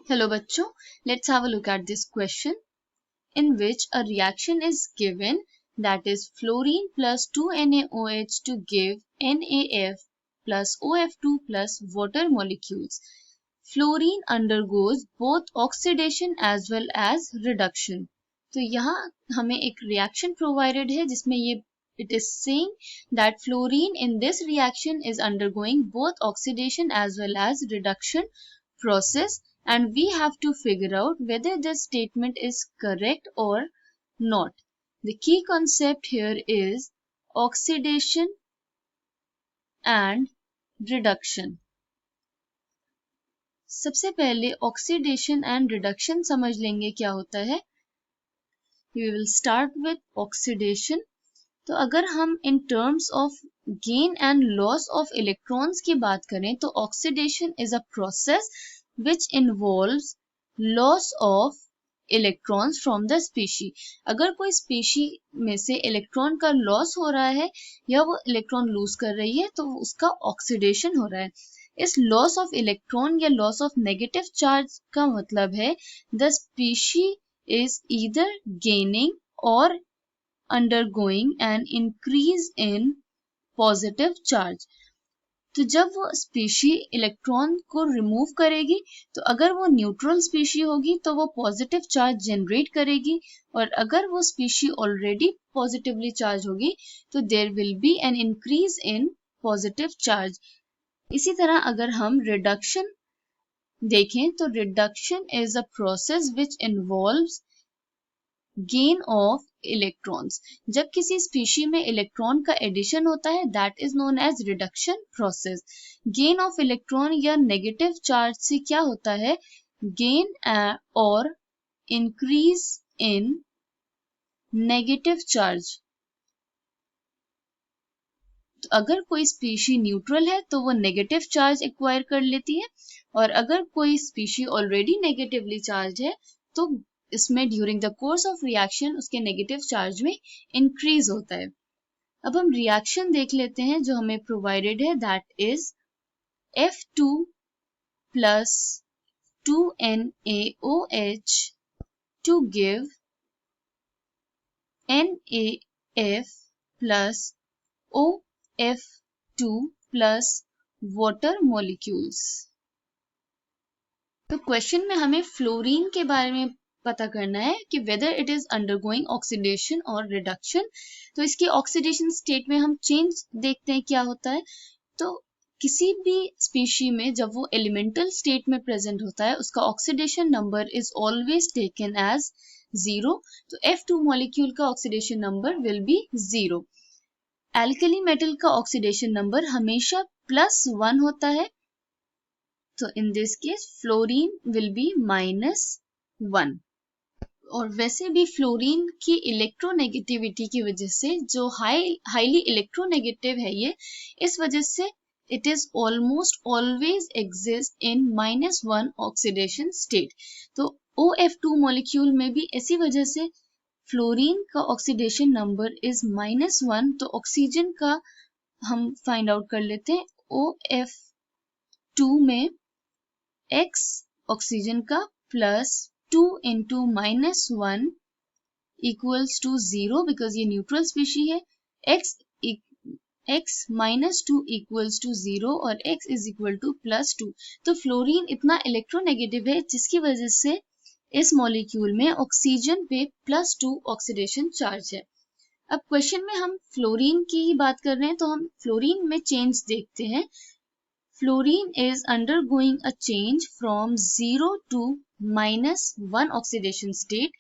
Hello bachcho, let's have a look at this question in which a reaction is given, that is fluorine plus 2NaOH to give NaF plus OF2 plus water molecules. Fluorine undergoes both oxidation as well as reduction. तो यहाँ हमें एक reaction provided है जिसमें ये it is saying that fluorine in this reaction is undergoing both oxidation as well as reduction process, and we have to figure out whether this statement is correct or not. The key concept here is oxidation and reduction. सबसे पहले oxidation and reduction समझ लेंगे क्या होता है. We will start with oxidation. तो अगर हम in terms of gain and loss of electrons की बात करें तो oxidation is a process which involves loss of electrons from the species. अगर कोई species में से इलेक्ट्रॉन का लॉस हो रहा है या वो इलेक्ट्रॉन लूज कर रही है तो उसका ऑक्सीडेशन हो रहा है. इस लॉस ऑफ इलेक्ट्रॉन या लॉस ऑफ नेगेटिव चार्ज का मतलब है the species is either gaining or undergoing an increase in positive charge. तो जब वो स्पीशी इलेक्ट्रॉन को रिमूव करेगी तो अगर वो न्यूट्रल स्पीशी होगी तो वो पॉजिटिव चार्ज जनरेट करेगी, और अगर वो स्पीशी ऑलरेडी पॉजिटिवली चार्ज होगी तो there will be an increase in positive charge. इसी तरह अगर हम रिडक्शन देखें तो reduction is a process which involves gain of electrons. जब किसी स्पीशी में इलेक्ट्रॉन का एडिशन होता है that is known as reduction process. Gain of electron या नेगेटिव चार्ज से क्या होता है, गेन और इंक्रीज इन नेगेटिव चार्ज. तो अगर कोई स्पीशी न्यूट्रल है तो वो नेगेटिव चार्ज एक्वायर कर लेती है, और अगर कोई स्पीशी ऑलरेडी नेगेटिवली चार्ज है तो इसमें during the course of reaction उसके नेगेटिव चार्ज में इंक्रीज होता है. अब हम रिएक्शन देख लेते हैं जो हमें प्रोवाइडेड है, that is F2 plus 2NaOH to give NaF plus OF2 plus water molecules. तो क्वेश्चन में हमें फ्लोरीन के बारे में पता करना है कि whether it is undergoing oxidation और रिडक्शन. तो इसकी ऑक्सीडेशन स्टेट में हम चेंज देखते हैं क्या होता है. तो किसी भी स्पीशी में जब वो एलिमेंटल स्टेट में प्रेजेंट होता है उसका oxidation number is always taken as 0. तो F2 मॉलिक्यूल का oxidation number will be 0. Alkali metal का ऑक्सीडेशन नंबर हमेशा +1 होता है. तो in this case fluorine will be -1. और वैसे भी फ्लोरीन की इलेक्ट्रोनेगेटिविटी की वजह से जो हाईली इलेक्ट्रोनेगेटिव है ये, इस वजह से it is almost always exist in -1 oxidation state. तो OF2 मॉलिक्यूल में भी इसी वजह से फ्लोरीन का ऑक्सीडेशन नंबर इज -1. तो ऑक्सीजन का हम फाइंड आउट कर लेते हैं. OF2 में X ऑक्सीजन का plus 2 into -1 equals to 0 because ये न्यूट्रल स्पीशी है. x -2 equals to 0 और x is equal to +2. तो फ्लोरीन इतना इलेक्ट्रोनेगेटिव है जिसकी वजह से इस मॉलिक्यूल में ऑक्सीजन पे +2 ऑक्सीडेशन चार्ज है. अब क्वेश्चन में हम फ्लोरीन की ही बात कर रहे हैं तो हम फ्लोरीन में चेंज देखते हैं. Fluorine is undergoing a change from 0 to -1 oxidation state.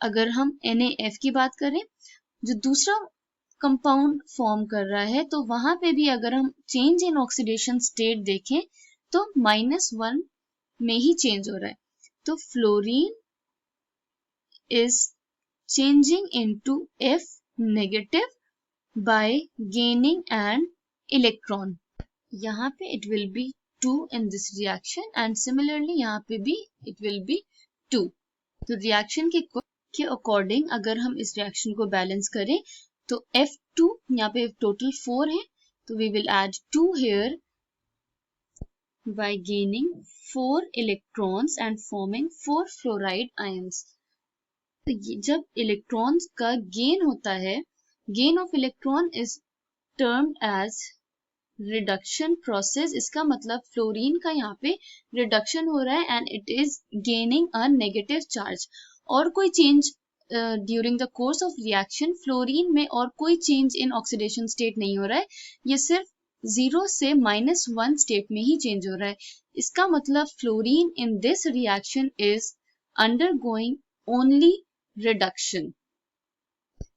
अगर हम NaF की बात करें जो दूसरा कंपाउंड फॉर्म कर रहा है तो वहां पे भी अगर हम चेंज इन ऑक्सीडेशन स्टेट देखें तो -1 में ही चेंज हो रहा है. तो fluorine is changing into F negative bye gaining an electron. यहाँ पे it will be 2 in this reaction and similarly यहाँ पे भी it will be 2. तो रिएक्शन के अकॉर्डिंग अगर हम इस रिएक्शन को बैलेंस करें तो F2 यहाँ पे टोटल 4 है तो we will add 2 here by gaining 4 electrons and forming 4 fluoride ions. जब इलेक्ट्रॉन्स का गेन होता है, gain of electron is termed as reduction process. इसका मतलब फ्लोरीन का यहाँ पे रिडक्शन हो रहा है and it is gaining a negative charge. और कोई change during the course of reaction fluorine में और कोई चेंज इन ऑक्सीडेशन स्टेट नहीं हो रहा है, ये सिर्फ 0 से -1 स्टेट में ही चेंज हो रहा है. इसका मतलब fluorine in this reaction is undergoing only reduction.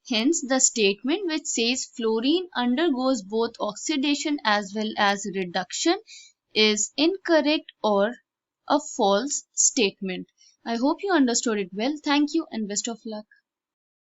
Hence, the statement which says fluorine undergoes both oxidation as well as reduction is incorrect or a false statement. I hope you understood it well. Thank you and best of luck.